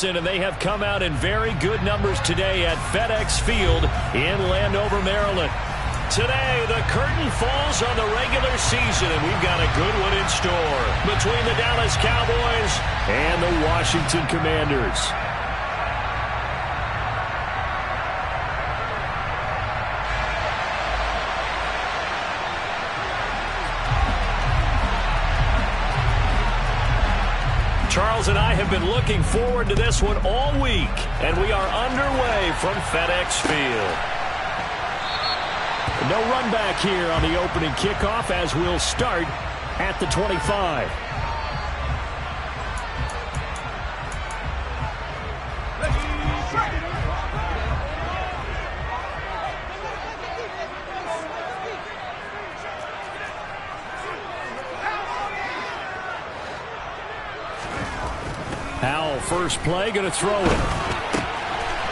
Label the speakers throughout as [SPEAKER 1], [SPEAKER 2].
[SPEAKER 1] And they have come out in very good numbers today at FedEx Field in Landover, Maryland. Today, the curtain falls on the regular season, and we've got a good one in store between the Dallas Cowboys and the Washington Commanders. Charles and I have been looking forward to this one all week, and we are underway from FedEx Field. No run back here on the opening kickoff as we'll start at the 25. Howell, first play, going to throw it.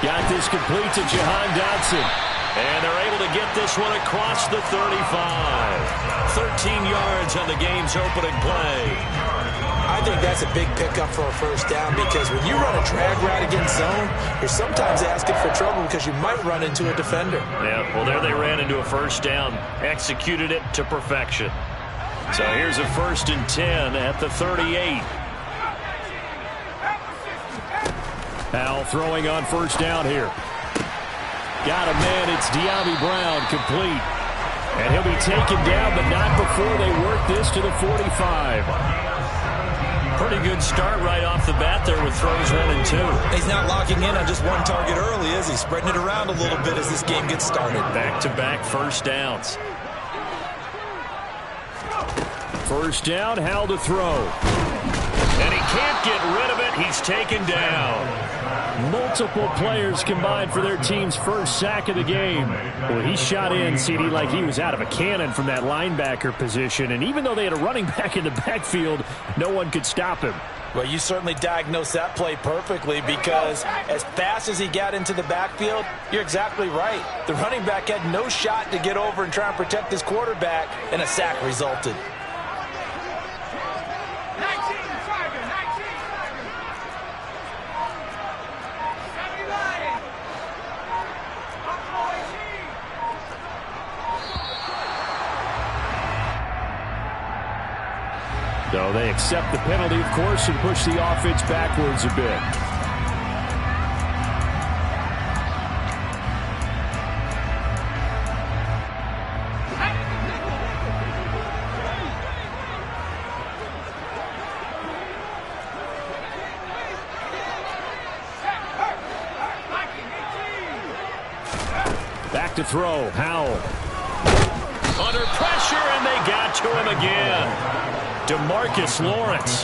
[SPEAKER 1] Got this complete to Jahan Dotson. And they're able to get this one across the 35. 13 yards on the game's opening play.
[SPEAKER 2] I think that's a big pickup for a first down because when you run a drag route against zone, you're sometimes asking for trouble because you might run into a defender.
[SPEAKER 1] Yeah, well, there they ran into a first down. Executed it to perfection. So here's a 1st and 10 at the 38. Howell throwing on first down here. Got a man, it's De'Ami Brown, complete. And he'll be taken down, but not before they work this to the 45. Pretty good start right off the bat there with throws 1 and 2.
[SPEAKER 2] He's not locking in on just one target early, is he? Spreading it around a little bit as this game gets started.
[SPEAKER 1] Back-to-back first downs. First down, Howell to throw. And he can't get rid of it. He's taken down. Multiple players combined for their team's first sack of the game. Well, he shot in, CD, like he was out of a cannon from that linebacker position. And even though they had a running back in the backfield, no one could stop him.
[SPEAKER 2] Well, you certainly diagnosed that play perfectly because as fast as he got into the backfield, you're exactly right. The running back had no shot to get over and try and protect his quarterback, and a sack resulted.
[SPEAKER 1] So they accept the penalty, of course, and push the offense backwards a bit. Back to throw, Howell. Under pressure, and they got to him again. DeMarcus Lawrence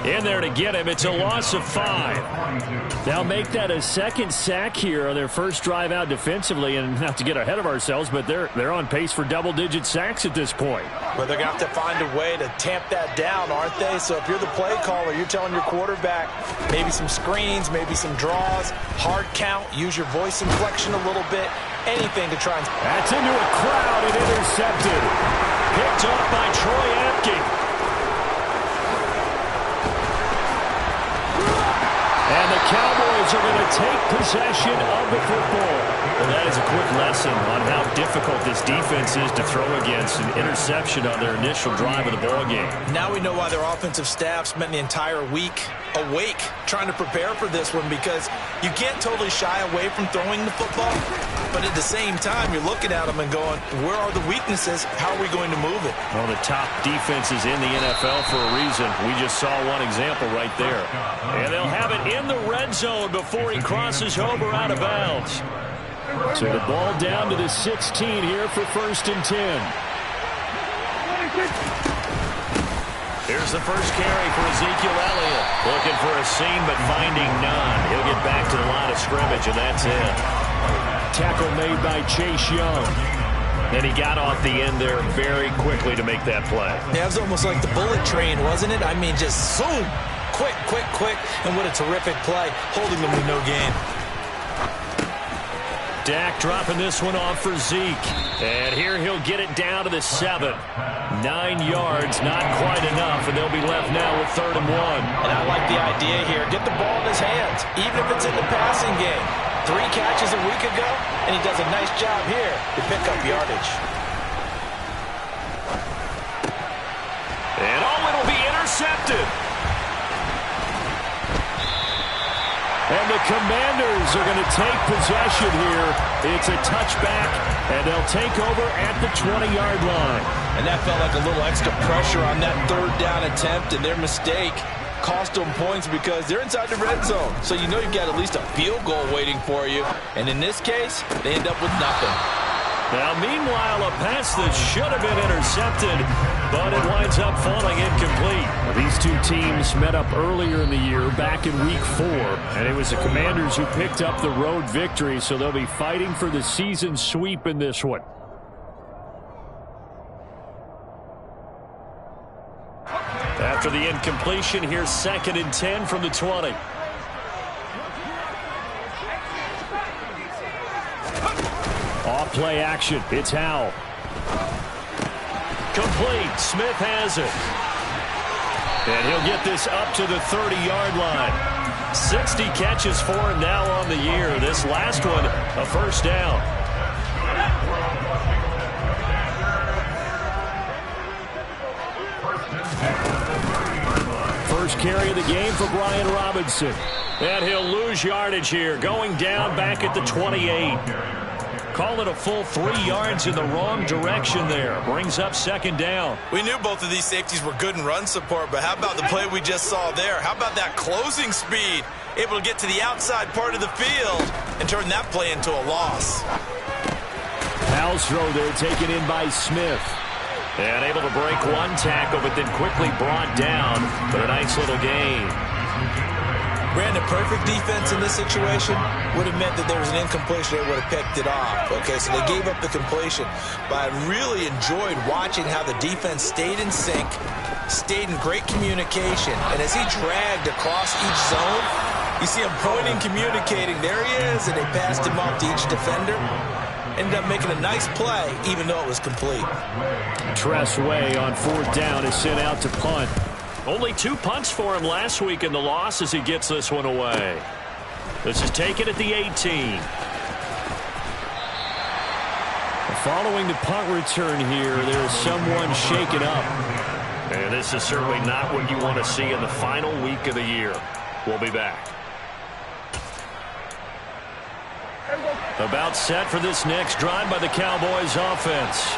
[SPEAKER 1] in there to get him. It's a loss of 5. They'll make that a second sack here on their first drive out defensively, and not to get ahead of ourselves, but they're on pace for double-digit sacks at this point.
[SPEAKER 2] But they're going to have to find a way to tamp that down, aren't they? So if you're the play caller, you're telling your quarterback maybe some screens, maybe some draws, hard count, use your voice inflection a little bit, anything to try and...
[SPEAKER 1] That's into a crowd and intercepted. Picked off by Troy Apke. And the Cowboys are going to take possession of the football. Well, that is a quick lesson on how difficult this defense is to throw against. An interception on their initial drive of the ballgame.
[SPEAKER 2] Now we know why their offensive staff spent the entire week awake trying to prepare for this one, because you can't totally shy away from throwing the football, but at the same time you're looking at them and going, where are the weaknesses? How are we going to move it?
[SPEAKER 1] Well, the top defenses in the NFL for a reason. We just saw one example right there. And they'll have it in the red zone before he crosses over out of bounds. So the ball down to the 16 here for 1st and 10. Here's the first carry for Ezekiel Elliott. Looking for a seam, but finding none. He'll get back to the line of scrimmage, and that's it. Tackle made by Chase Young. And he got off the end there very quickly to make that play.
[SPEAKER 2] Yeah, it was almost like the bullet train, wasn't it? I mean, just zoom. Quick, quick, quick. And what a terrific play, holding them to no gain.
[SPEAKER 1] Dak dropping this one off for Zeke. And here he'll get it down to the 7. 9 yards, not quite enough, and they'll be left now with 3rd and 1.
[SPEAKER 2] And I like the idea here. Get the ball in his hands, even if it's in the passing game. 3 catches a week ago, and he does a nice job here to pick up yardage.
[SPEAKER 1] And it'll be intercepted. And the Commanders are going to take possession here. It's a touchback, and they'll take over at the 20-yard line.
[SPEAKER 2] And that felt like a little extra pressure on that 3rd down attempt, and their mistake cost them points because they're inside the red zone. So you know you've got at least a field goal waiting for you. And in this case, they end up with nothing.
[SPEAKER 1] Now, meanwhile, a pass that should have been intercepted, but it winds up falling incomplete. These two teams met up earlier in the year, back in Week 4, and it was the Commanders who picked up the road victory, so they'll be fighting for the season sweep in this one. After the incompletion, here's 2nd and 10 from the 20. Off play action. It's Howell. Complete. Smith has it. And he'll get this up to the 30-yard line. 60 catches for him now on the year. This last one, a 1st down. First carry of the game for Brian Robinson. And he'll lose yardage here, going down back at the 28. Call it a full 3 yards in the wrong direction there. Brings up 2nd down.
[SPEAKER 2] We knew both of these safeties were good in run support, but how about the play we just saw there? How about that closing speed? Able to get to the outside part of the field and turn that play into a loss.
[SPEAKER 1] Howell's throw there taken in by Smith. And able to break one tackle, but then quickly brought down. But a nice little gain.
[SPEAKER 2] Brandon, perfect defense in this situation would have meant that there was an incompletion. They would have picked it off. Okay, so they gave up the completion. But I really enjoyed watching how the defense stayed in sync, stayed in great communication. And as he dragged across each zone, you see him pointing, communicating. There he is, and they passed him off to each defender. Ended up making a nice play, even though it was complete.
[SPEAKER 1] Tress Way on 4th down is sent out to punt. Only 2 punts for him last week in the loss as he gets this one away. This is taken at the 18. Following the punt return here, there's someone shaken up. And this is certainly not what you want to see in the final week of the year. We'll be back. About set for this next drive by the Cowboys offense.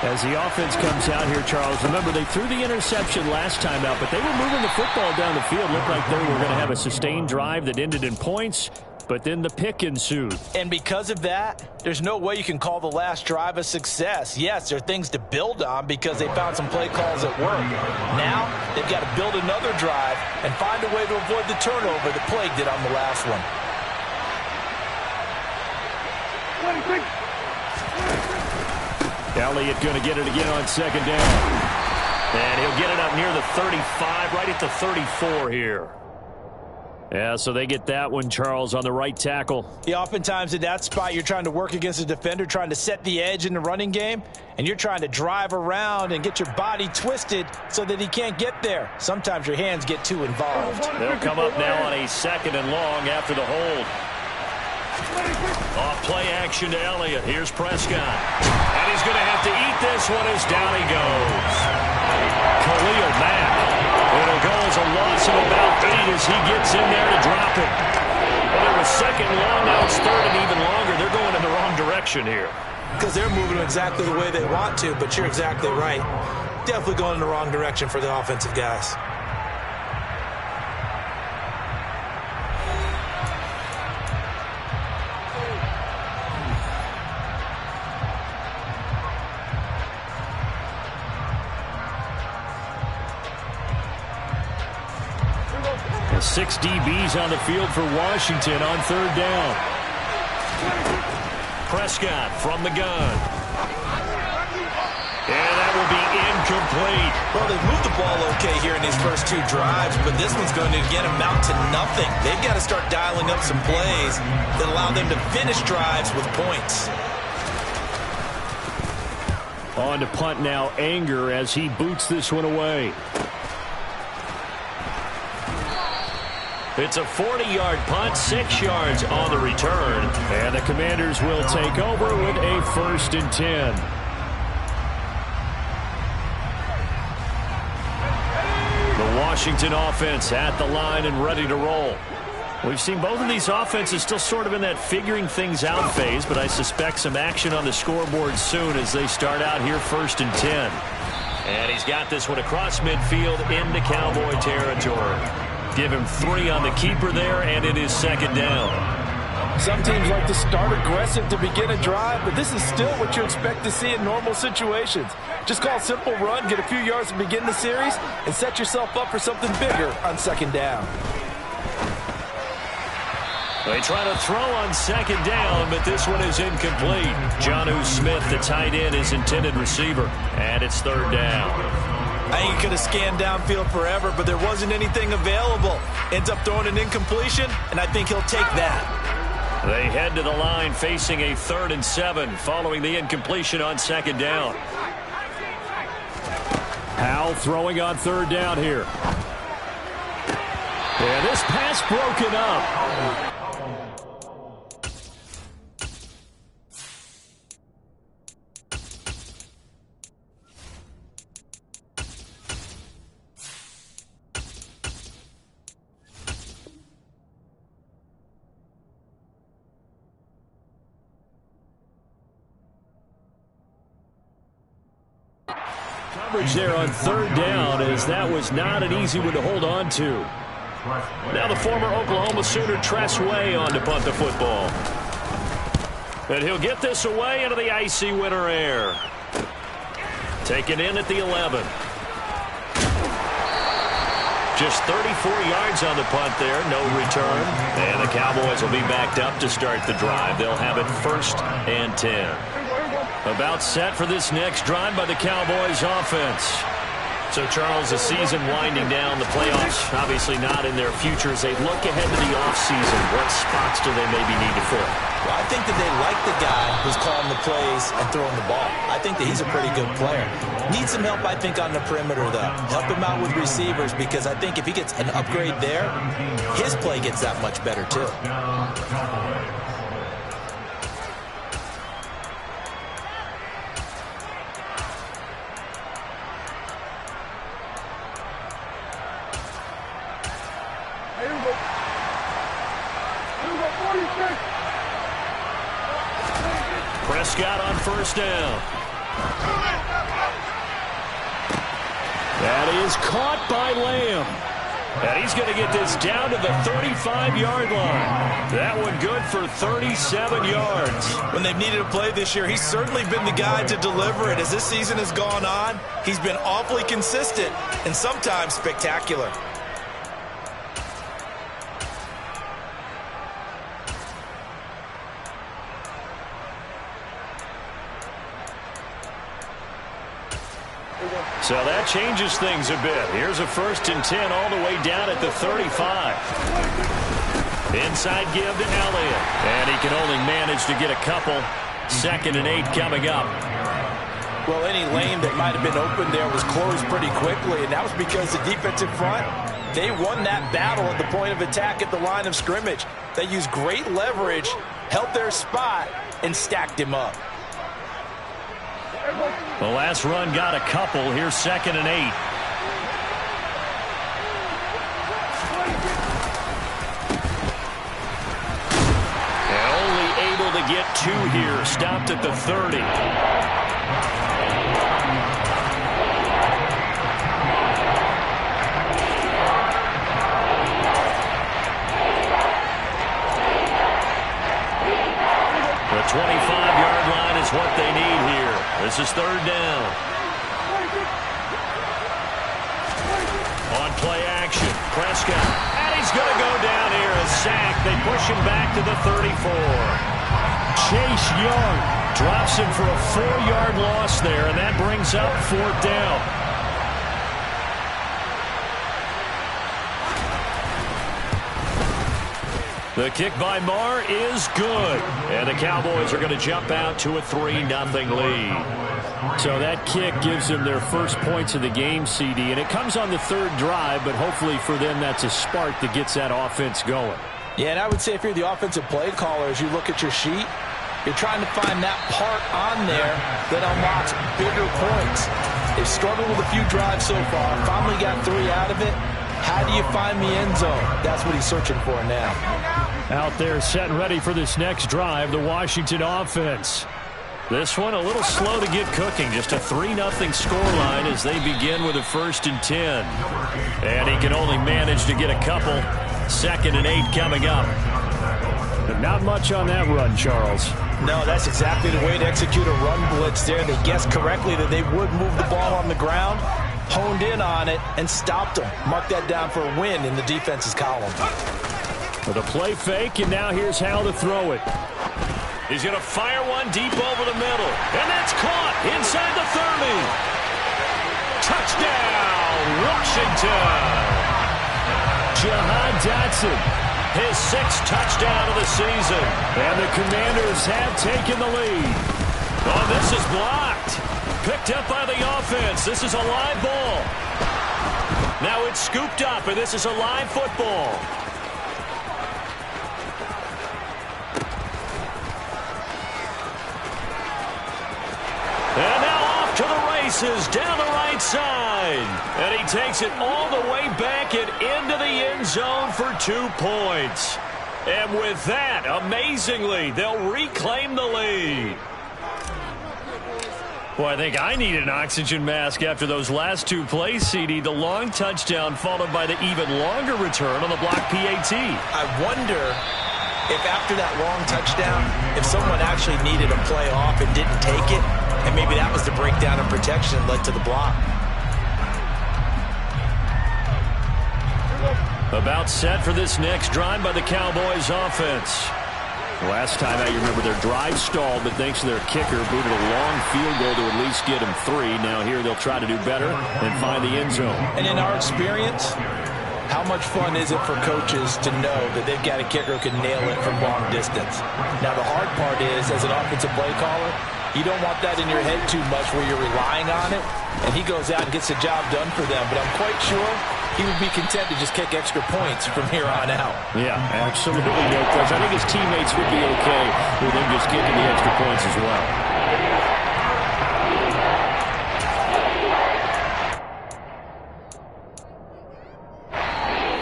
[SPEAKER 1] As the offense comes out here, Charles, remember they threw the interception last time out, but they were moving the football down the field. Looked like they were going to have a sustained drive that ended in points, but then the pick ensued.
[SPEAKER 2] And because of that, there's no way you can call the last drive a success. Yes, there are things to build on because they found some play calls at work. Now, they've got to build another drive and find a way to avoid the turnover that plagued it on the last one.
[SPEAKER 1] Elliott going to get it again on 2nd down. And he'll get it up near the 35, right at the 34 here. Yeah, so they get that one, Charles, on the right tackle.
[SPEAKER 2] Yeah, oftentimes in that spot, you're trying to work against a defender, trying to set the edge in the running game, and you're trying to drive around and get your body twisted so that he can't get there. Sometimes your hands get too involved.
[SPEAKER 1] They'll come up now on a 2nd and long after the hold. Off play action to Elliott. Here's Prescott. And he's going to have to eat this one as down he goes. Khalil Mack. It'll go as a loss of about 8 as he gets in there to drop it. Well, it was 2nd long, now it's 3rd and even longer. They're going in the wrong direction here.
[SPEAKER 2] Because they're moving exactly the way they want to, but you're exactly right. Definitely going in the wrong direction for the offensive guys.
[SPEAKER 1] The 6 DBs on the field for Washington on 3rd down. Prescott from the gun. And that will be incomplete.
[SPEAKER 2] Well, they've moved the ball okay here in these first two drives, but this one's going to again amount to nothing. They've got to start dialing up some plays that allow them to finish drives with points.
[SPEAKER 1] On to punt now, Anger, as he boots this one away. It's a 40-yard punt, 6 yards on the return. And the Commanders will take over with a 1st and 10. The Washington offense at the line and ready to roll. We've seen both of these offenses still sort of in that figuring things out phase, but I suspect some action on the scoreboard soon as they start out here 1st and 10. And he's got this one across midfield into Cowboy territory. Give him 3 on the keeper there, and it is 2nd down.
[SPEAKER 2] Some teams like to start aggressive to begin a drive, but this is still what you expect to see in normal situations. Just call a simple run, get a few yards to begin the series, and set yourself up for something bigger on 2nd down.
[SPEAKER 1] They try to throw on 2nd down, but this one is incomplete. Jonnu Smith, the tight end, is intended receiver, and it's 3rd down.
[SPEAKER 2] I think he could have scanned downfield forever, but there wasn't anything available. Ends up throwing an incompletion, and I think he'll take that.
[SPEAKER 1] They head to the line facing a 3rd and 7 following the incompletion on 2nd down. Howell throwing on 3rd down here. And this pass broken up. Coverage there on 3rd down, as that was not an easy one to hold on to. Now the former Oklahoma Sooner Tress Way on to punt the football. And he'll get this away into the icy winter air. Taken in at the 11. Just 34 yards on the punt there, no return. And the Cowboys will be backed up to start the drive. They'll have it 1st and 10. About set for this next drive by the Cowboys offense. So, Charles, the season winding down, the playoffs obviously not in their future. As they look ahead to the offseason, what spots do they maybe need to fill?
[SPEAKER 2] Well, I think that they like the guy who's calling the plays and throwing the ball. I think that he's a pretty good player. Needs some help, I think, on the perimeter, though. Help him out with receivers, because I think if he gets an upgrade there, his play gets that much better, too.
[SPEAKER 1] Prescott on 1st down. That is caught by Lamb. And he's going to get this down to the 35-yard line. That one good for 37 yards.
[SPEAKER 2] When they've needed a play this year, he's certainly been the guy to deliver it. As this season has gone on, he's been awfully consistent and sometimes spectacular.
[SPEAKER 1] So that changes things a bit. Here's a 1st and 10 all the way down at the 35. Inside give to Elliott. And he can only manage to get a couple. 2nd and 8 coming up.
[SPEAKER 2] Well, any lane that might have been open there was closed pretty quickly, and that was because the defensive front, they won that battle at the point of attack at the line of scrimmage. They used great leverage, held their spot, and stacked him up.
[SPEAKER 1] The last run got a couple. Here's 2nd and 8. And only able to get 2 here. Stopped at the 30. The 25-yard line is what they need here. This is 3rd down. On play action, Prescott. And he's going to go down here. A sack. They push him back to the 34. Chase Young drops him for a 4-yard loss there, and that brings up 4th down. The kick by Marr is good. And the Cowboys are going to jump out to a 3-0 lead. So that kick gives them their first points of the game, CD. And it comes on the third drive, but hopefully for them that's a spark that gets that offense going.
[SPEAKER 2] Yeah, and I would say if you're the offensive play caller, as you look at your sheet, you're trying to find that part on there that unlocks bigger points. They've struggled with a few drives so far. Finally got 3 out of it. How do you find the end zone? That's what he's searching for now.
[SPEAKER 1] Out there set and ready for this next drive, the Washington offense. This one a little slow to get cooking. Just a 3-0 scoreline as they begin with a 1st and 10. And he can only manage to get a couple. 2nd and 8 coming up. But not much on that run, Charles.
[SPEAKER 2] No, that's exactly the way to execute a run blitz there. They guessed correctly that they would move the ball on the ground, honed in on it, and stopped them. Mark that down for a win in the defense's column.
[SPEAKER 1] With a play fake, and now here's how to throw it. He's going to fire one deep over the middle. And that's caught inside the 30. Touchdown, Washington. Jahan Dotson, his 6th touchdown of the season. And the Commanders have taken the lead. Oh, this is blocked. Picked up by the offense. This is a live ball. Now it's scooped up, and this is a live football. And now off to the races down the right side. And he takes it all the way back and into the end zone for 2 points. And with that, amazingly, they'll reclaim the lead. Boy, I think I need an oxygen mask after those last 2 plays, CD. The long touchdown followed by the even longer return on the block PAT.
[SPEAKER 2] I wonder if after that long touchdown, if someone actually needed a play off and didn't take it, and maybe that was the breakdown in protection that led to the block.
[SPEAKER 1] About set for this next drive by the Cowboys offense. Last time out, you remember their drive stalled, but thanks to their kicker, booted a long field goal to at least get them 3. Now here they'll try to do better and find the end zone.
[SPEAKER 2] And in our experience, how much fun is it for coaches to know that they've got a kicker who can nail it from long distance? Now the hard part is, as an offensive play caller, you don't want that in your head too much where you're relying on it, and he goes out and gets the job done for them. But I'm quite sure he would be content to just kick extra points from here on out.
[SPEAKER 1] Yeah, absolutely no question. I think his teammates would be okay with him just kicking the extra points as well.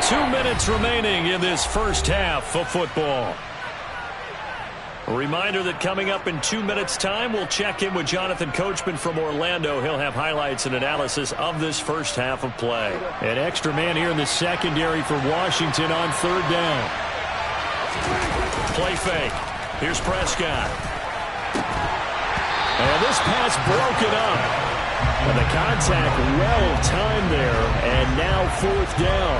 [SPEAKER 1] Two minutes remaining in this first half of football. A reminder that coming up in 2 minutes' time, we'll check in with Jonathan Coachman from Orlando. He'll have highlights and analysis of this first half of play. An extra man here in the secondary for Washington on 3rd down. Play fake. Here's Prescott. And this pass broken up. And the contact well timed there. And now 4th down.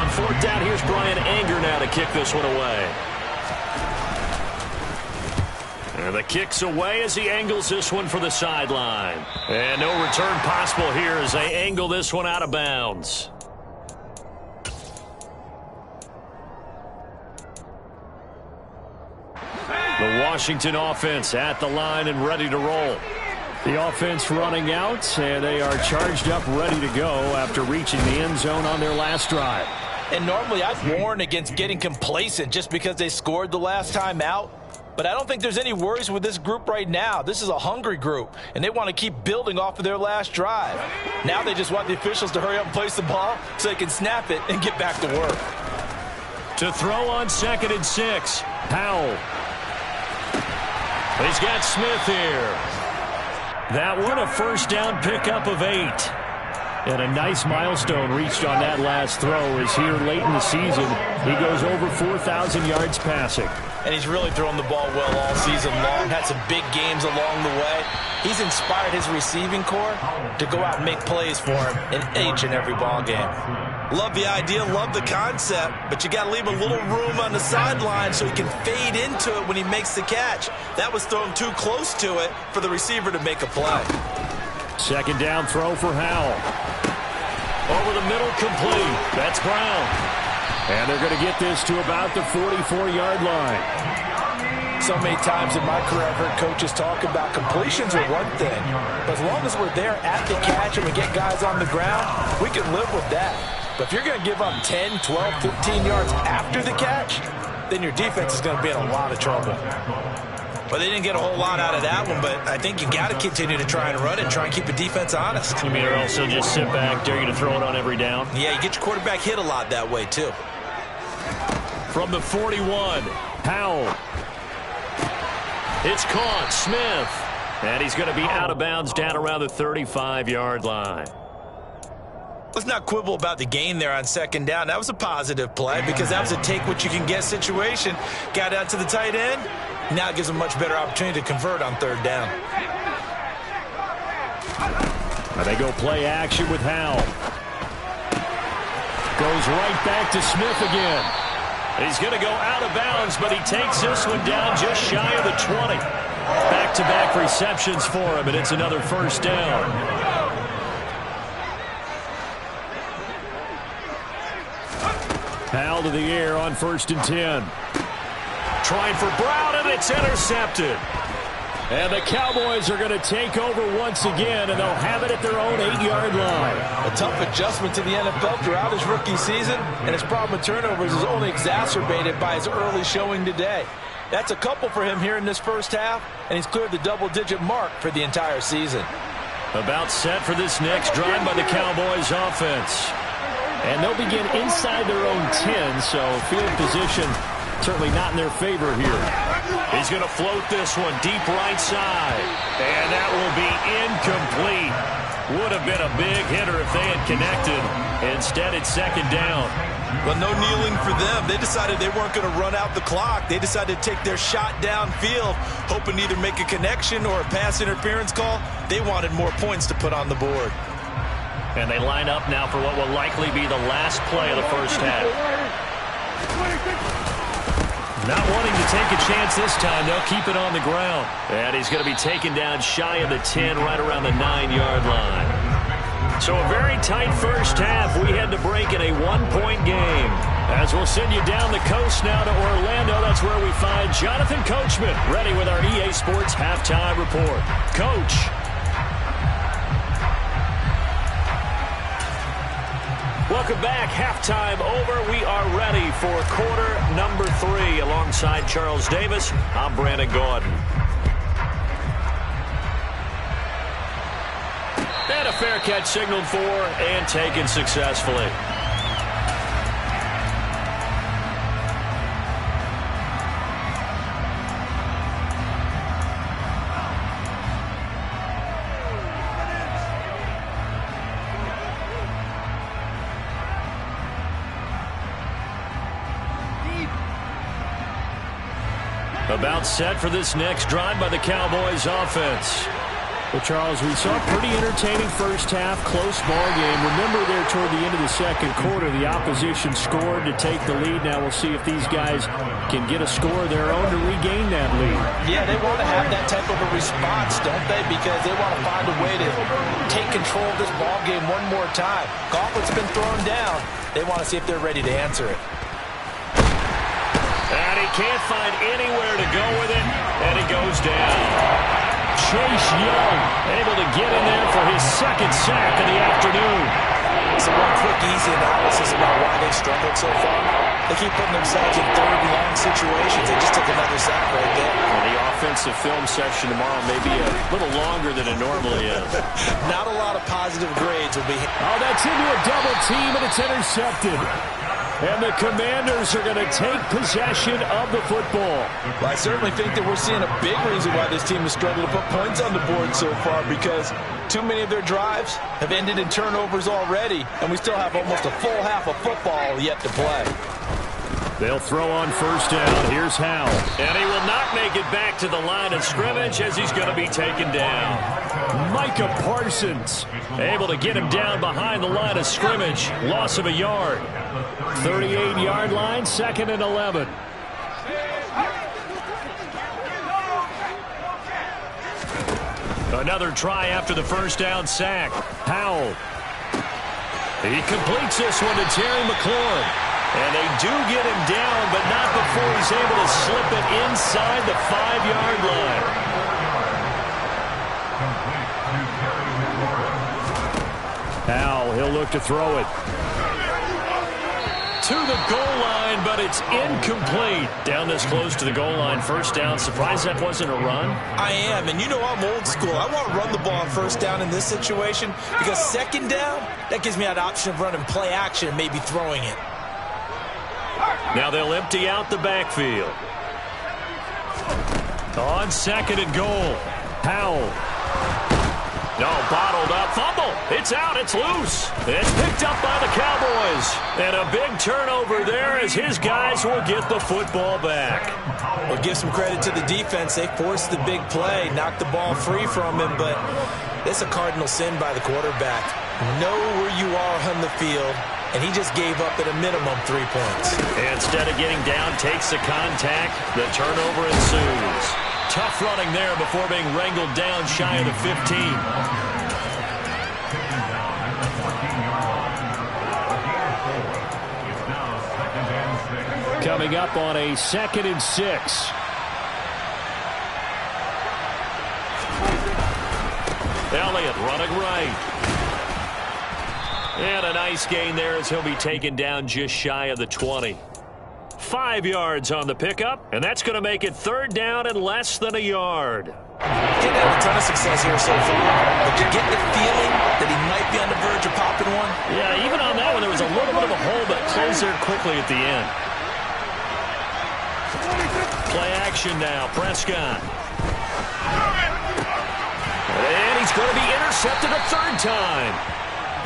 [SPEAKER 1] On 4th down, here's Brian Anger now to kick this one away. And the kick's away as he angles this one for the sideline. And no return possible here as they angle this one out of bounds. The Washington offense at the line and ready to roll. The offense running out, and they are charged up, ready to go after reaching the end zone on their last drive.
[SPEAKER 2] And normally I've warned against getting complacent just because they scored the last time out. But I don't think there's any worries with this group right now. This is a hungry group, and they want to keep building off of their last drive. Now they just want the officials to hurry up and place the ball so they can snap it and get back to work.
[SPEAKER 1] To throw on 2nd and 6, Powell. He's got Smith here. That one a 1st down pickup of 8. And a nice milestone reached on that last throw as here late in the season, he goes over 4,000 yards passing.
[SPEAKER 2] And he's really thrown the ball well all season long. Had some big games along the way. He's inspired his receiving corps to go out and make plays for him in each and every ball game. Love the idea, love the concept, but you got to leave a little room on the sideline so he can fade into it when he makes the catch. That was thrown too close to it for the receiver to make a play.
[SPEAKER 1] 2nd down throw for Howell. Over the middle, complete. That's Brown. And they're going to get this to about the 44-yard line.
[SPEAKER 2] So many times in my career, I've heard coaches talk about completions are one thing. But as long as we're there at the catch and we get guys on the ground, we can live with that. But if you're going to give up 10, 12, 15 yards after the catch, then your defense is going to be in a lot of trouble. Well, they didn't get a whole lot out of that one, but I think you got to continue to try and run it and try and keep the defense honest.
[SPEAKER 1] You mean or also just sit back, dare you to throw it on every down?
[SPEAKER 2] Yeah, you get your quarterback hit a lot that way, too.
[SPEAKER 1] From the 41, Howell. It's caught, Smith. And he's going to be out of bounds down around the 35-yard line.
[SPEAKER 2] Let's not quibble about the gain there on second down. That was a positive play because that was a take-what-you-can-get situation. Got out to the tight end. Now it gives them a much better opportunity to convert on third down.
[SPEAKER 1] Now they go play action with Howell. Goes right back to Smith again. He's going to go out of bounds, but he takes this one down just shy of the 20. Back-to-back receptions for him, and it's another first down. Howell to the air on 1st and 10. Trying for Brown, and it's intercepted. And the Cowboys are going to take over once again, and they'll have it at their own 8-yard line.
[SPEAKER 2] A tough adjustment to the NFL throughout his rookie season, and his problem with turnovers is only exacerbated by his early showing today. That's a couple for him here in this first half, and he's cleared the double-digit mark for the entire season.
[SPEAKER 1] About set for this next drive by the Cowboys offense. And they'll begin inside their own 10, so field position certainly not in their favor here. He's going to float this one deep right side. And that will be incomplete. Would have been a big hitter if they had connected. Instead, it's second down.
[SPEAKER 2] Well, no kneeling for them. They decided they weren't going to run out the clock. They decided to take their shot downfield, hoping to either make a connection or a pass interference call. They wanted more points to put on the board.
[SPEAKER 1] And they line up now for what will likely be the last play of the first half. Not wanting to take a chance this time, they'll keep it on the ground. And he's going to be taken down shy of the 10, right around the 9-yard line. So a very tight first half. We had to break in a one-point game. As we'll send you down the coast now to Orlando, that's where we find Jonathan Coachman, ready with our EA Sports Halftime Report. Coach. Welcome back. Halftime over. We are ready for quarter number 3. Alongside Charles Davis, I'm Brandon Gaudin. And a fair catch signaled for and taken successfully. About set for this next drive by the Cowboys offense. Well, Charles, we saw a pretty entertaining first half, close ball game. Remember there toward the end of the second quarter, the opposition scored to take the lead. Now we'll see if these guys can get a score of their own to regain that lead.
[SPEAKER 2] Yeah, they want to have that type of a response, don't they? Because they want to find a way to take control of this ball game one more time. Gauntlet's been thrown down. They want to see if they're ready to answer it.
[SPEAKER 1] And he can't find anywhere to go with it, and he goes down. Chase Young able to get in there for his second sack of the afternoon.
[SPEAKER 2] So one quick, easy analysis about why they struggled so far. They keep putting themselves in third and long situations. They just took another sack right there.
[SPEAKER 1] Well, the offensive film section tomorrow may be a little longer than it normally is.
[SPEAKER 2] Not a lot of positive grades will be.
[SPEAKER 1] Oh, that's into a double team, and it's intercepted. And the Commanders are going to take possession of the football.
[SPEAKER 2] Well, I certainly think that we're seeing a big reason why this team has struggled to put points on the board so far, because too many of their drives have ended in turnovers already, and we still have almost a full half of football yet to play.
[SPEAKER 1] They'll throw on first down. Here's Howell. And he will not make it back to the line of scrimmage as he's going to be taken down. Micah Parsons able to get him down behind the line of scrimmage. Loss of a yard. 38-yard line, 2nd and 11. Another try after the first down sack. Howell. He completes this one to Terry McLaurin. And they do get him down, but not before he's able to slip it inside the 5-yard line. Now he'll look to throw it. To the goal line, but it's incomplete. Down this close to the goal line, first down. Surprised that wasn't a run?
[SPEAKER 2] I am, and you know I'm old school. I want to run the ball on first down in this situation because second down, that gives me that option of running play action and maybe throwing it.
[SPEAKER 1] Now they'll empty out the backfield. On second and goal, Powell. No, bottled up, fumble. It's out, it's loose. It's picked up by the Cowboys. And a big turnover there as his guys will get the football back.
[SPEAKER 2] Well, give some credit to the defense. They forced the big play, knocked the ball free from him, but it's a cardinal sin by the quarterback. Know where you are on the field, and he just gave up at a minimum 3 points.
[SPEAKER 1] Instead of getting down, takes the contact. The turnover ensues. Tough running there before being wrangled down shy of the 15. Coming up on a 2nd and 6. Elliott running right. And a nice gain there as he'll be taken down just shy of the 20. 5 yards on the pickup, and that's going to make it 3rd down and less than a yard.
[SPEAKER 2] Didn't have a ton of success here so far, but you get the feeling that he might be on the verge of popping one.
[SPEAKER 1] Yeah, even on that one, there was a little bit of a hole, but closed there quickly at the end. Play action now, Prescott. And he's going to be intercepted a 3rd time.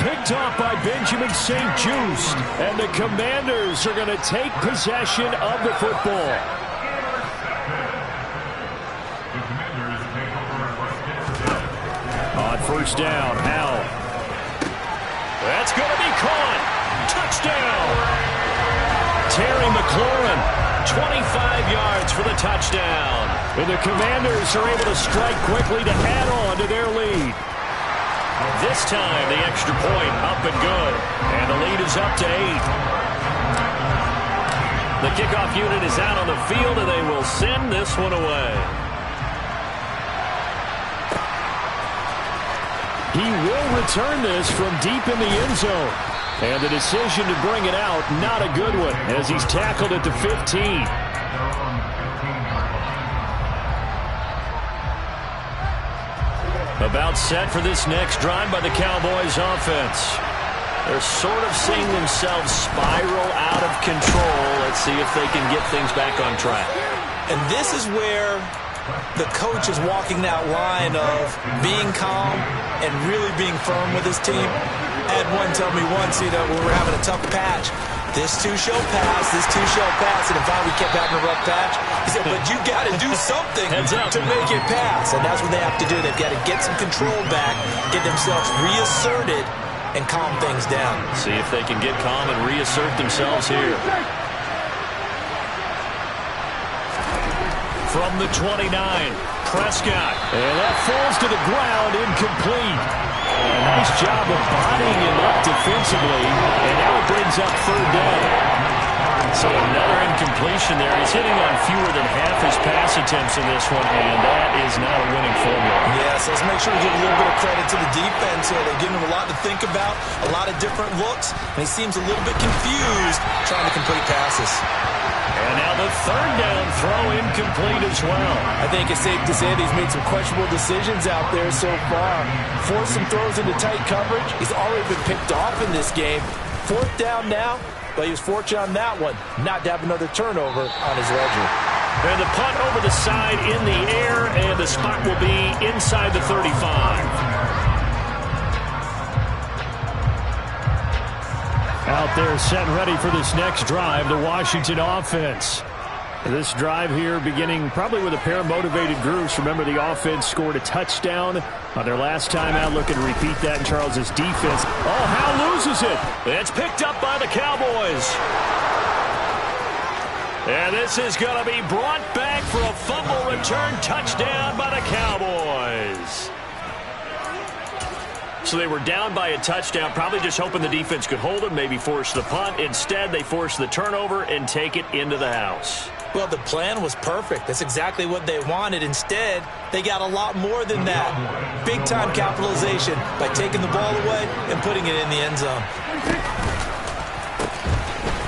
[SPEAKER 1] Picked off by Benjamin St. Just, and the Commanders are going to take possession of the football. On first down, Howell. That's going to be caught. Touchdown. Terry McLaurin, 25 yards for the touchdown. And the Commanders are able to strike quickly to add on to their lead. This time, the extra point up and good. And the lead is up to 8. The kickoff unit is out on the field, and they will send this one away. He will return this from deep in the end zone. And the decision to bring it out, not a good one, as he's tackled at the 15. About set for this next drive by the Cowboys offense. They're sort of seeing themselves spiral out of control. Let's see if they can get things back on track.
[SPEAKER 2] And this is where the coach is walking that line of being calm and really being firm with his team. I had one tell me once, when we were having a tough patch, this too shall pass, this too shall pass. And if we kept having a rough patch, he said, but you got to do something to make it pass. And that's what they have to do. They've got to get some control back, get themselves reasserted, and calm things down.
[SPEAKER 1] See if they can get calm and reassert themselves here. From the 29, Prescott. And that falls to the ground, incomplete. A nice job of bodying him up defensively, and now it brings up 3rd down. So another incompletion there. He's hitting on fewer than half his pass attempts in this one, and that is not a winning formula.
[SPEAKER 2] Yes, let's make sure we give a little bit of credit to the defense here. They're giving him a lot to think about, a lot of different looks, and he seems a little bit confused trying to complete passes.
[SPEAKER 1] And now the 3rd down throw incomplete as well.
[SPEAKER 2] I think it's safe to say that he's made some questionable decisions out there so far. Forced some throws into tight coverage. He's already been picked off in this game. 4th down now, but he was fortunate on that one not to have another turnover on his ledger.
[SPEAKER 1] And the punt over the side in the air, and the spot will be inside the 35. Out there set and ready for this next drive, the Washington offense. This drive here beginning probably with a pair of motivated groups. Remember, the offense scored a touchdown on their last time out. Looking to repeat that in Charles's defense. Oh, Howell loses it. It's picked up by the Cowboys. And this is going to be brought back for a fumble return touchdown by the Cowboys. So they were down by a touchdown, probably just hoping the defense could hold them, maybe force the punt. Instead, they forced the turnover and take it into the house.
[SPEAKER 2] Well, the plan was perfect. That's exactly what they wanted. Instead, they got a lot more than that. Big-time capitalization by taking the ball away and putting it in the end zone.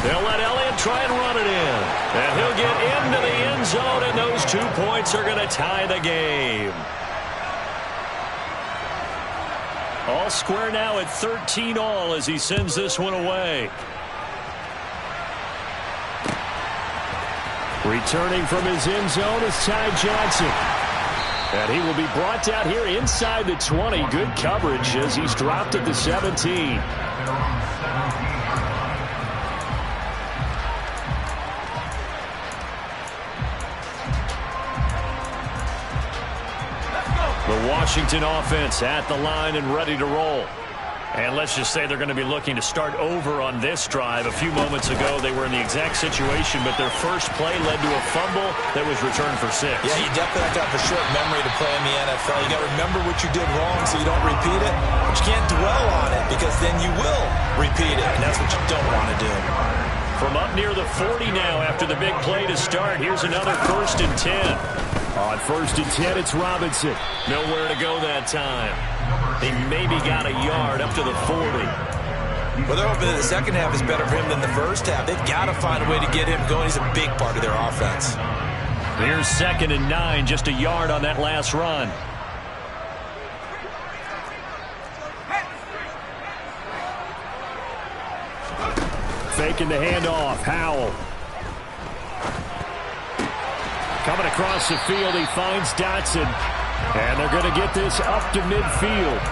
[SPEAKER 1] They'll let Elliott try and run it in. And he'll get into the end zone, and those 2 points are going to tie the game. All square now at 13-all as he sends this one away. Returning from his end zone is Ty Johnson. And he will be brought down here inside the 20. Good coverage as he's dropped at the 17. The Washington offense at the line and ready to roll. And let's just say they're going to be looking to start over on this drive. A few moments ago, they were in the exact situation, but their first play led to a fumble that was returned for 6.
[SPEAKER 2] Yeah, you definitely have to have a short memory to play in the NFL. You got to remember what you did wrong so you don't repeat it. But you can't dwell on it because then you will repeat it, and that's what you don't want to do.
[SPEAKER 1] From up near the 40 now after the big play to start, here's another 1st and 10. On 1st and 10, it's Robinson. Nowhere to go that time. They maybe got a yard up to the 40.
[SPEAKER 2] Well, they're hoping that the second half is better for him than the first half. They've got to find a way to get him going. He's a big part of their offense.
[SPEAKER 1] Here's 2nd and 9, just a yard on that last run. Faking the handoff, Howell. Coming across the field, he finds Dotson. And they're going to get this up to midfield.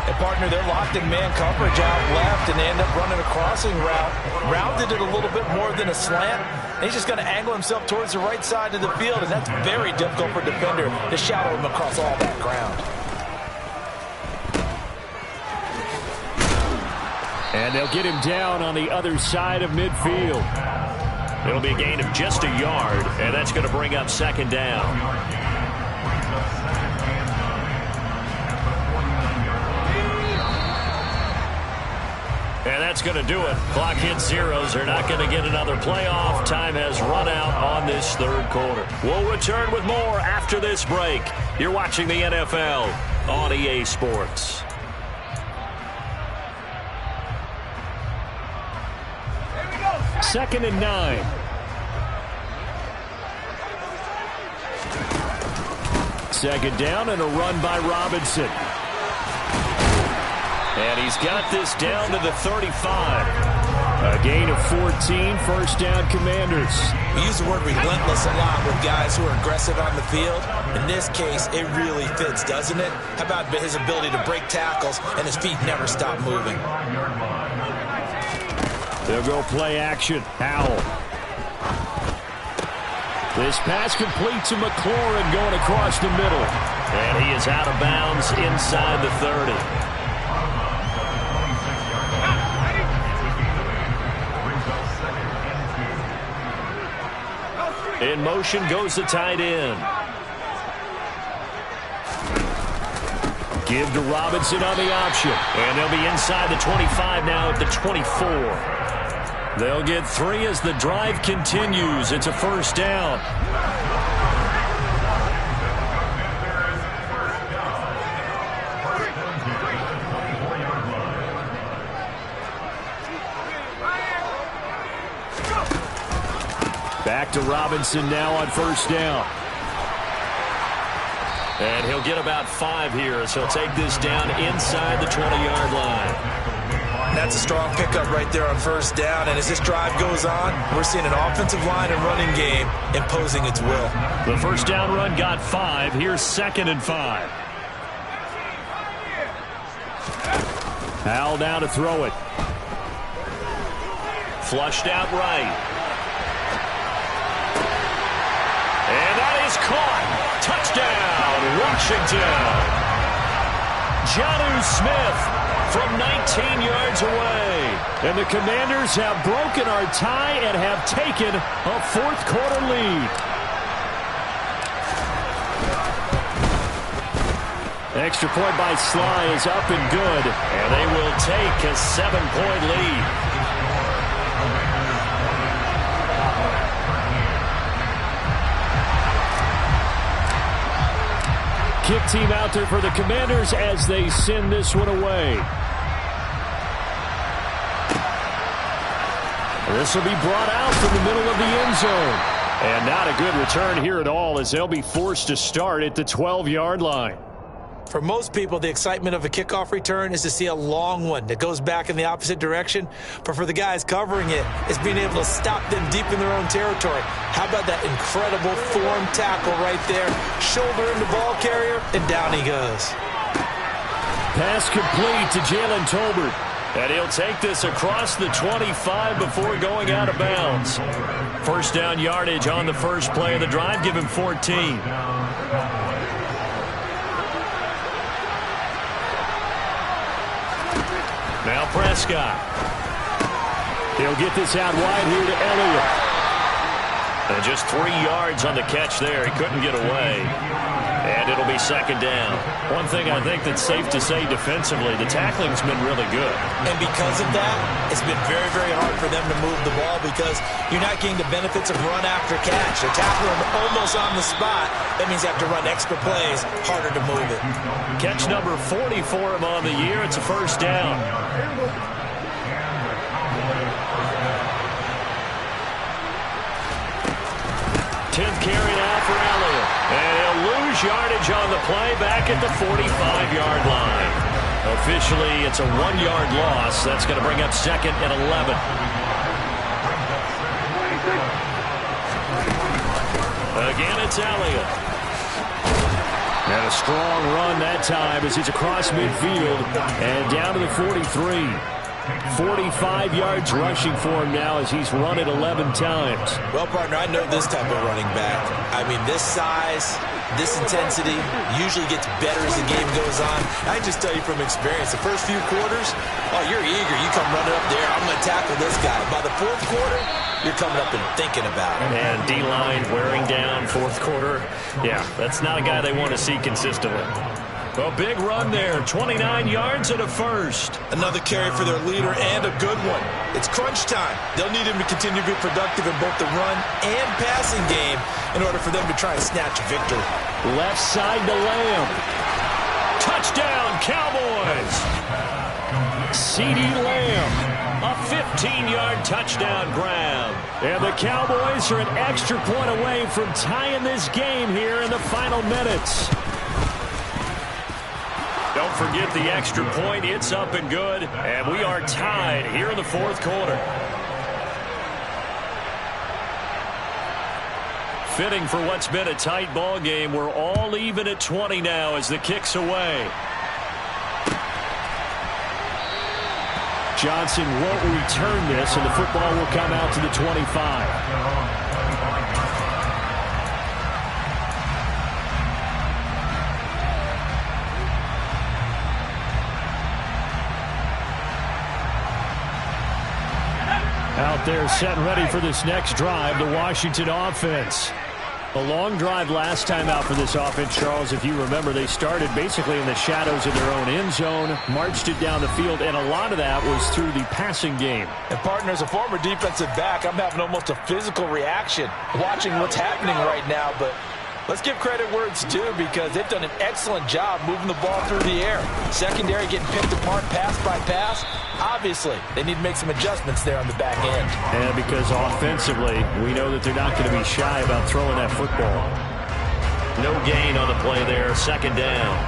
[SPEAKER 2] And, partner, they're locked in man coverage out left, and they end up running a crossing route. Rounded it a little bit more than a slant. And he's just going to angle himself towards the right side of the field, and that's very difficult for a defender to shadow him across all that ground.
[SPEAKER 1] And they'll get him down on the other side of midfield. It'll be a gain of just a yard, and that's going to bring up 2nd down. And that's going to do it. Clock hits zeros. They're not going to get another playoff. Time has run out on this 3rd quarter. We'll return with more after this break. You're watching the NFL on EA Sports. Second and 9. Second down and a run by Robinson. And he's got this down to the 35. A gain of 14, 1st down Commanders.
[SPEAKER 2] We use the word relentless a lot with guys who are aggressive on the field. In this case, it really fits, doesn't it? How about his ability to break tackles and his feet never stop moving?
[SPEAKER 1] They'll go play action. Howell. This pass complete to McLaurin going across the middle. And he is out of bounds inside the 30. In motion goes the tight end. Give to Robinson on the option. And they'll be inside the 25 now at the 24. They'll get 3 as the drive continues. It's a 1st down. Back to Robinson now on 1st down. And he'll get about 5 here as he'll take this down inside the 20-yard line.
[SPEAKER 2] That's a strong pickup right there on 1st down. And as this drive goes on, we're seeing an offensive line and running game imposing its will.
[SPEAKER 1] The 1st down run got 5. Here's 2nd and 5. Howell down to throw it. Flushed out right. And that is caught. Touchdown, Washington. Jonnu Smith from 19 yards away. And the Commanders have broken our tie and have taken a 4th quarter lead. Extra point by Sly is up and good, and they will take a 7-point lead. Kick team out there for the Commanders as they send this one away. This will be brought out from the middle of the end zone. And not a good return here at all, as they'll be forced to start at the 12-yard line.
[SPEAKER 2] For most people, the excitement of a kickoff return is to see a long one that goes back in the opposite direction. But for the guys covering it, it's being able to stop them deep in their own territory. How about that incredible form tackle right there? Shoulder in the ball carrier, and down he goes.
[SPEAKER 1] Pass complete to Jalen Tolbert. And he'll take this across the 25 before going out of bounds. First down yardage on the first play of the drive. Give him 14. Now Prescott. He'll get this out wide here to Elliott. And just 3 yards on the catch there. He couldn't get away. And it'll be second down. One thing I think that's safe to say defensively, the tackling's been really good.
[SPEAKER 2] And because of that, it's been very, very hard for them to move the ball because you're not getting the benefits of run after catch. They're tackling them almost on the spot. That means you have to run extra plays, harder to move it.
[SPEAKER 1] Catch number 40 for him on the year. It's a first down. 10th carry now for Elliott. And he'll lose yardage on the play back at the 45-yard line. Officially, it's a 1-yard loss. That's going to bring up second and 11. Again, it's Elliott. And a strong run that time as he's across midfield and down to the 43. 45 yards rushing for him now as he's run it 11 times.
[SPEAKER 2] Well, partner, I know this type of running back. I mean, this size, this intensity usually gets better as the game goes on. I just tell you from experience, the first few quarters, oh, you're eager. You come running up there, I'm going to tackle this guy. By the fourth quarter, you're coming up and thinking about it.
[SPEAKER 1] And D-line wearing down fourth quarter. Yeah, that's not a guy they want to see consistently. A big run there, 29 yards and a first.
[SPEAKER 2] Another carry for their leader and a good one. It's crunch time. They'll need him to continue to be productive in both the run and passing game in order for them to try and snatch a victory.
[SPEAKER 1] Left side to Lamb. Touchdown, Cowboys. CeeDee Lamb, a 15-yard touchdown grab. And the Cowboys are an extra point away from tying this game here in the final minutes. Don't forget the extra point. It's up and good. And we are tied here in the fourth quarter. Fitting for what's been a tight ball game. We're all even at 20 now as the kick's away. Johnson won't return this, and the football will come out to the 25. Out there set and ready for this next drive, the Washington offense. A long drive last time out for this offense, Charles. If you remember, they started basically in the shadows of their own end zone, marched it down the field, and a lot of that was through the passing game.
[SPEAKER 2] And, partner, as a former defensive back, I'm having almost a physical reaction watching what's happening right now. But let's give credit where it's due because they've done an excellent job moving the ball through the air. Secondary getting picked apart pass by pass. Obviously, they need to make some adjustments there on the back end.
[SPEAKER 1] And because offensively, we know that they're not going to be shy about throwing that football. No gain on the play there. Second down.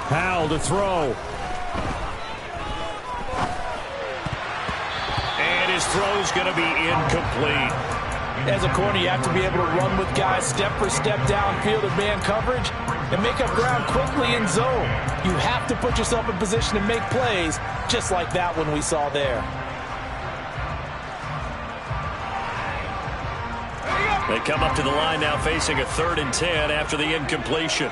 [SPEAKER 1] Powell to throw. And his throw's going to be incomplete.
[SPEAKER 2] As a corner, you have to be able to run with guys step for step downfield in man coverage and make up ground quickly in zone. You have to put yourself in position to make plays, just like that one we saw there.
[SPEAKER 1] They come up to the line now facing a 3rd and 10 after the incompletion.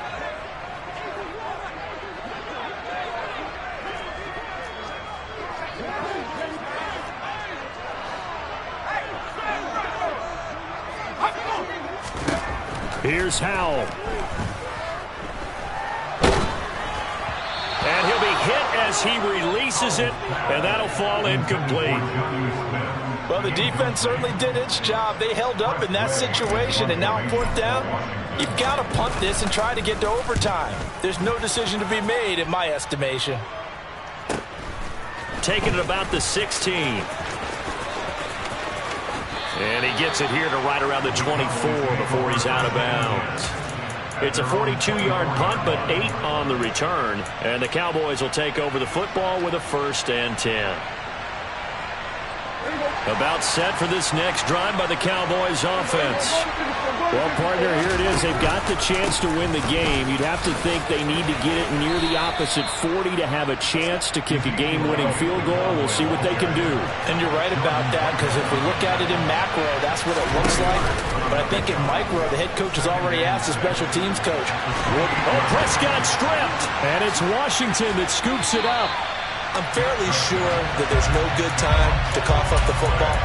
[SPEAKER 1] Here's Howell. And he'll be hit as he releases it, and that'll fall incomplete.
[SPEAKER 2] Well, the defense certainly did its job. They held up in that situation, and now on fourth down, you've got to punt this and try to get to overtime. There's no decision to be made, in my estimation.
[SPEAKER 1] Taking it about the 16. And he gets it here to right around the 24 before he's out of bounds. It's a 42-yard punt, but 8 on the return. And the Cowboys will take over the football with a 1st and 10. About set for this next drive by the Cowboys offense. Well, partner, here it is. They've got the chance to win the game. You'd have to think they need to get it near the opposite 40 to have a chance to kick a game-winning field goal. We'll see what they can do.
[SPEAKER 2] And you're right about that, because if we look at it in macro, that's what it looks like. But I think in micro, the head coach has already asked the special teams coach.
[SPEAKER 1] Oh, Prescott stripped. And it's Washington that scoops it up.
[SPEAKER 2] I'm fairly sure that there's no good time to cough up the football.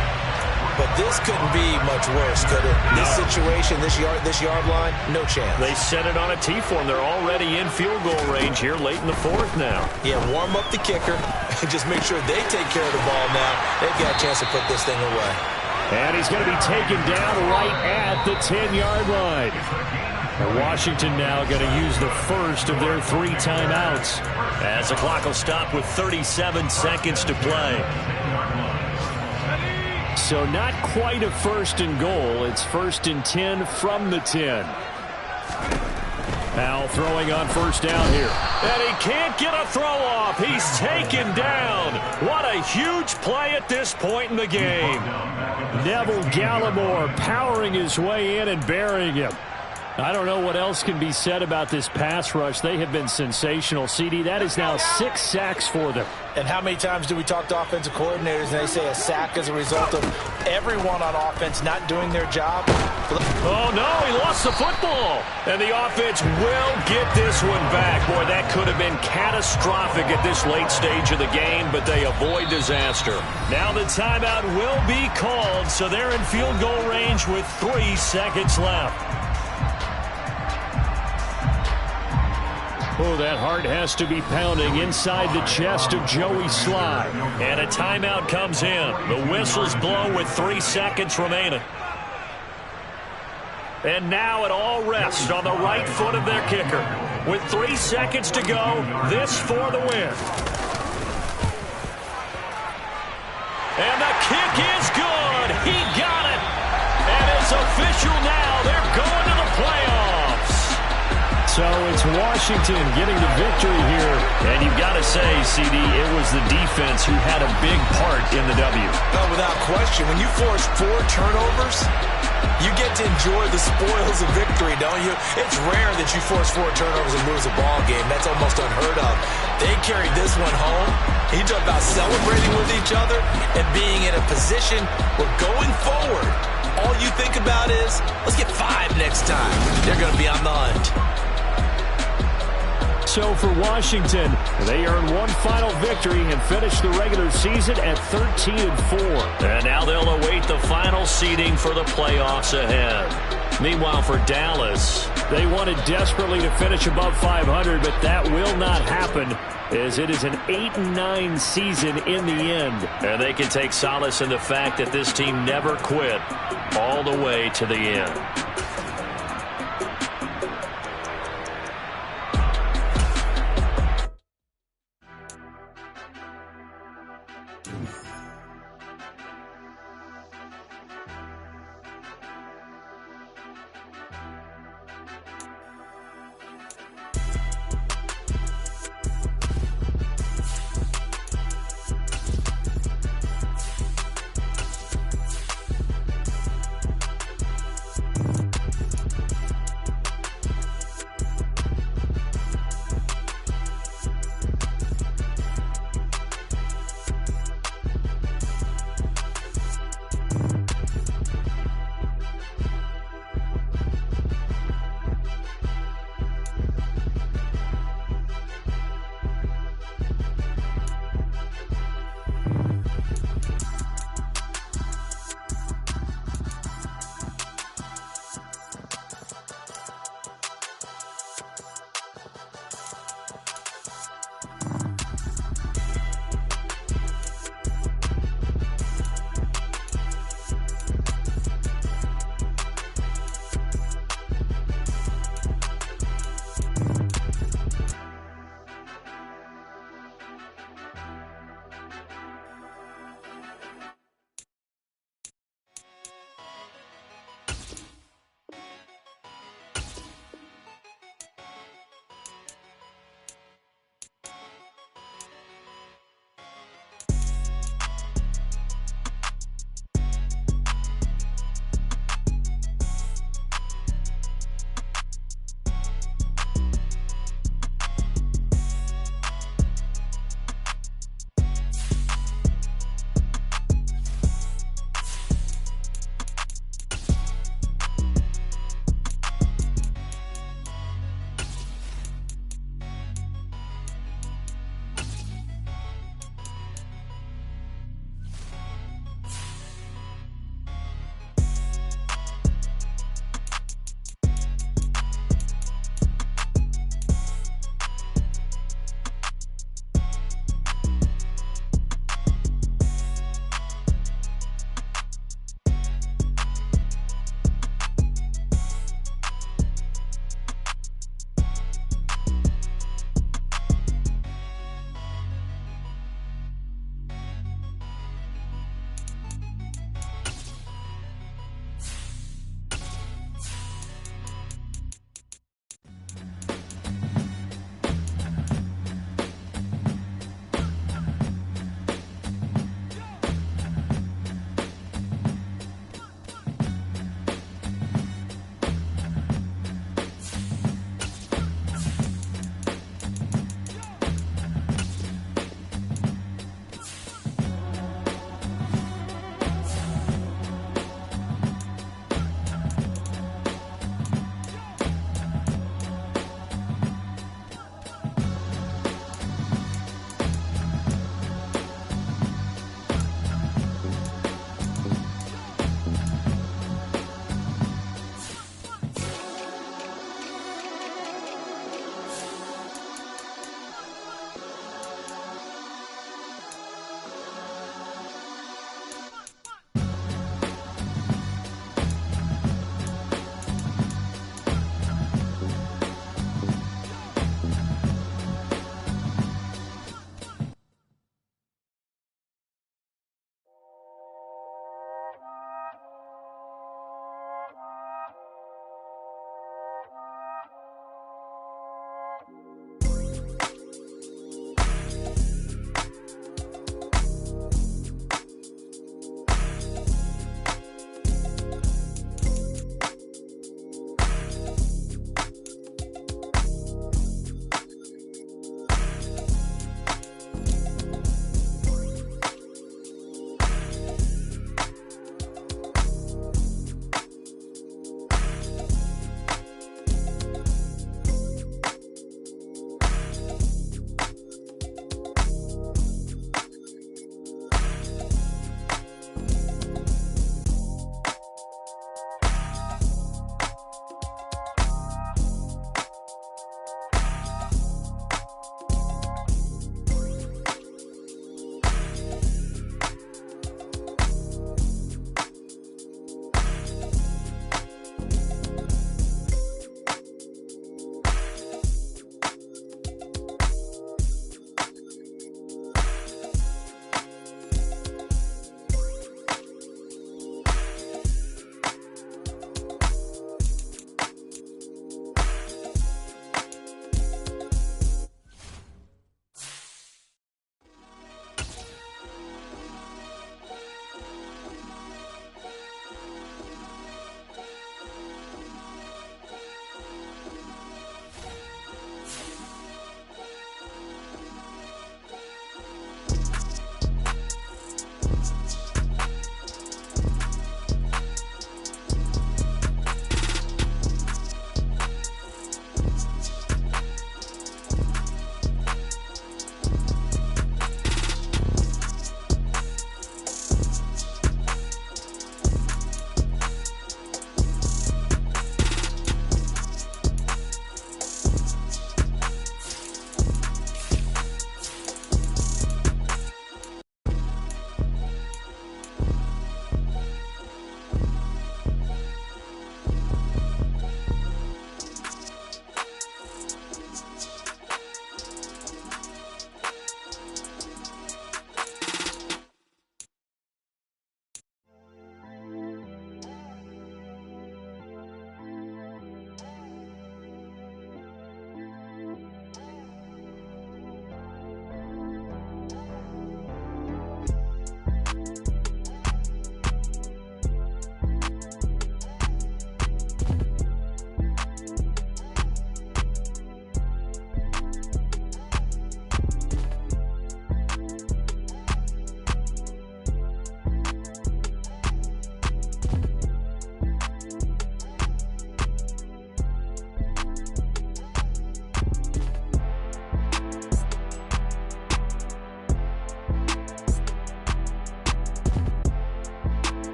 [SPEAKER 2] But this couldn't be much worse, could it? This situation, this yard line, no chance.
[SPEAKER 1] They set it on a T for him. They're already in field goal range here late in the 4th now.
[SPEAKER 2] Yeah, warm up the kicker and just make sure they take care of the ball now. They've got a chance to put this thing away.
[SPEAKER 1] And he's going to be taken down right at the 10-yard line. And Washington now going to use the first of their 3 timeouts, as the clock will stop with 37 seconds to play. So not quite a 1st and goal. It's 1st and 10 from the 10. Howell throwing on 1st down here. And he can't get a throw off. He's taken down. What a huge play at this point in the game. Neville Gallimore powering his way in and burying him. I don't know what else can be said about this pass rush. They have been sensational. CD, that is now 6 sacks for them.
[SPEAKER 2] And how many times do we talk to offensive coordinators and they say a sack as a result of everyone on offense not doing their job?
[SPEAKER 1] Oh, no, he lost the football. And the offense will get this one back. Boy, that could have been catastrophic at this late stage of the game, but they avoid disaster. Now the timeout will be called, so they're in field goal range with 3 seconds left. Oh, that heart has to be pounding inside the chest of Joey Sly. And a timeout comes in. The whistles blow with 3 seconds remaining. And now it all rests on the right foot of their kicker. With 3 seconds to go, this for the win. And the kick is good. He got it. And it's official now. They're going to the playoffs. So it's Washington getting the victory here. And you've got to say, CD, it was the defense who had a big part in the W.
[SPEAKER 2] Oh, without question. When you force 4 turnovers, you get to enjoy the spoils of victory, don't you? It's rare that you force 4 turnovers and lose a ball game. That's almost unheard of. They carried this one home. You talk about celebrating with each other and being in a position where going forward, all you think about is, let's get 5 next time. They're going to be on the hunt.
[SPEAKER 1] So for Washington, they earn one final victory and finish the regular season at 13-4. And now they'll await the final seeding for the playoffs ahead. Meanwhile, for Dallas, they wanted desperately to finish above 500, but that will not happen, as it is an 8-9 season in the end. And they can take solace in the fact that this team never quit all the way to the end.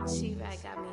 [SPEAKER 3] She-Rag got me.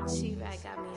[SPEAKER 3] She right got me.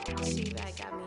[SPEAKER 3] See, that got me.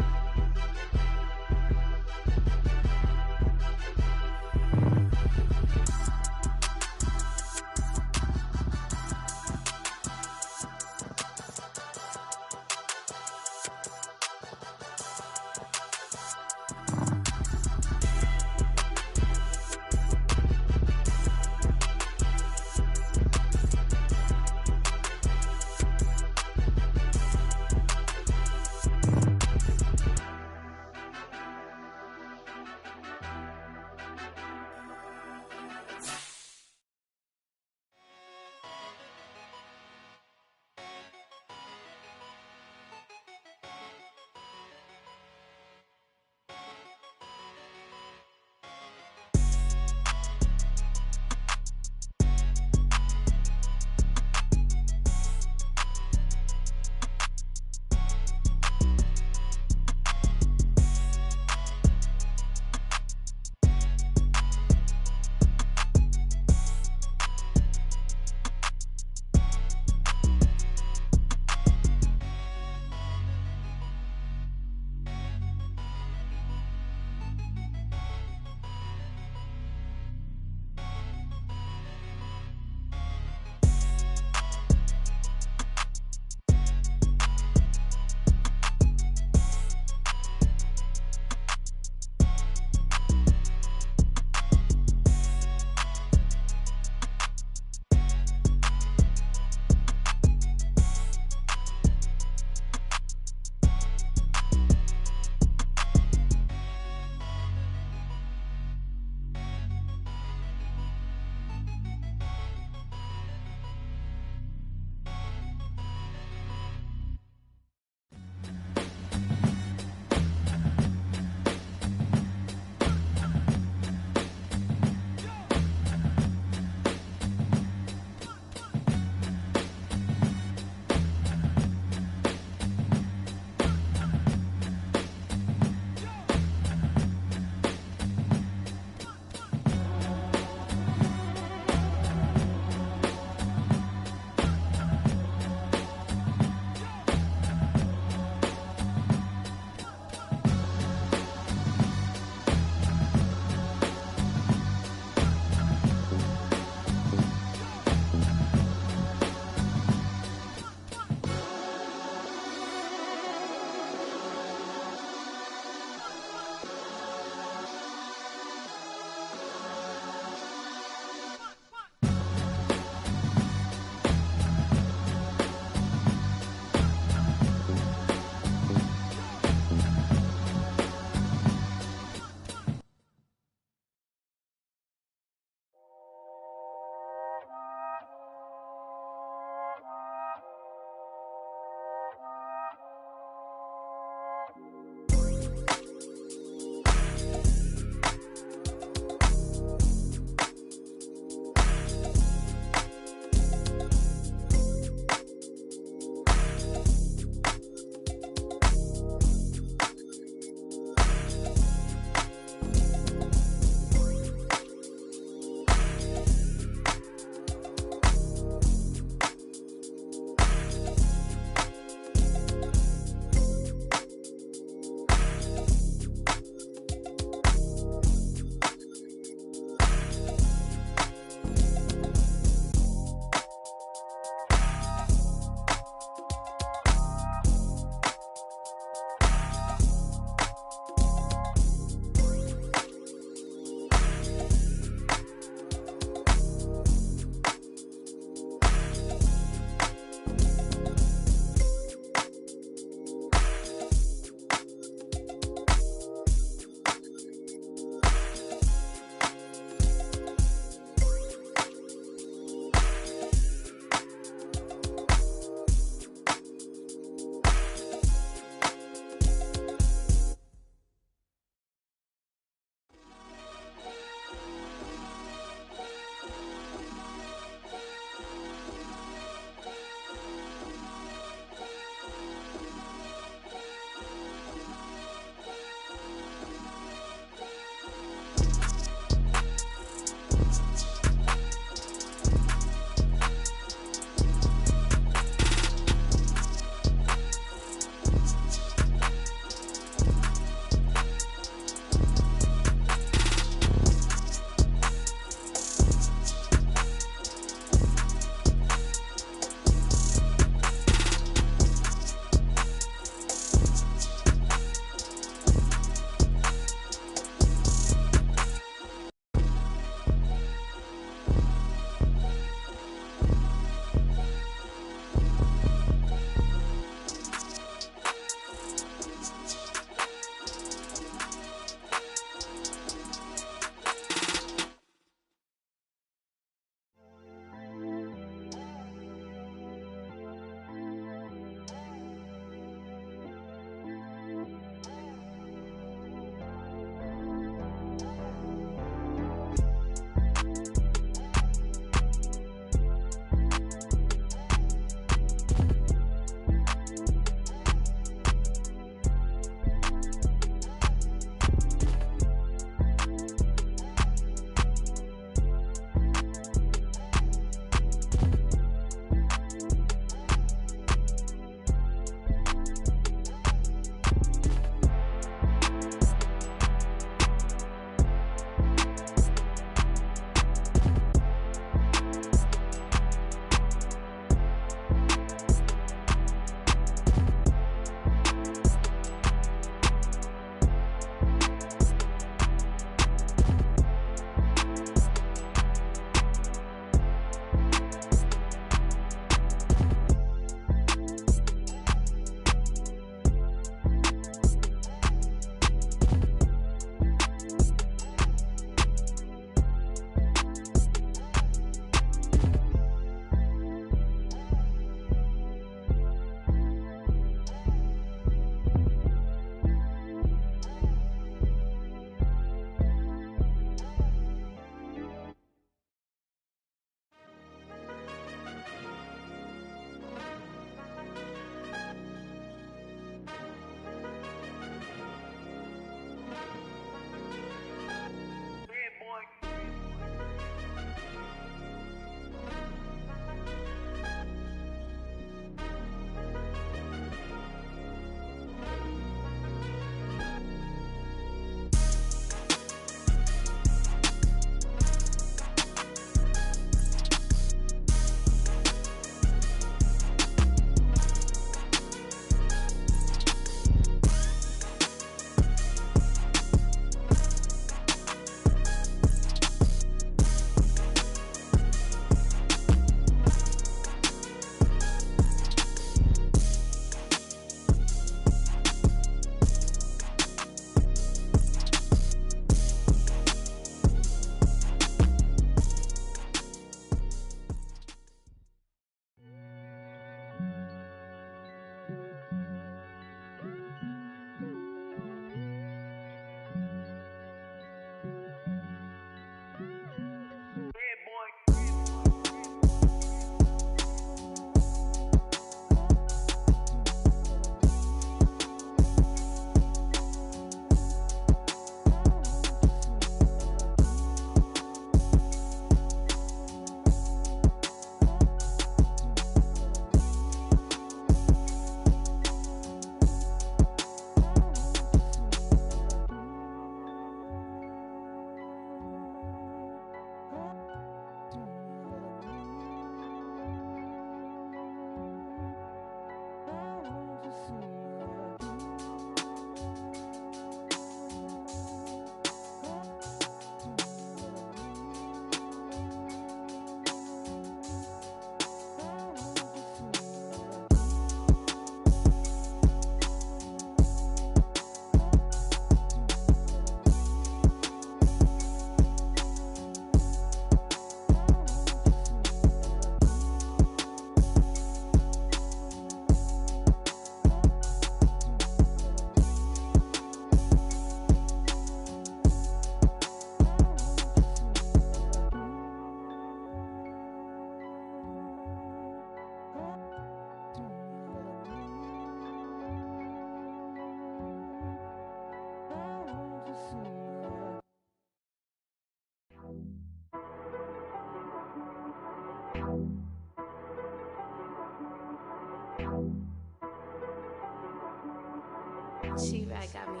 [SPEAKER 3] She-Rag got me.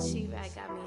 [SPEAKER 3] She right got me.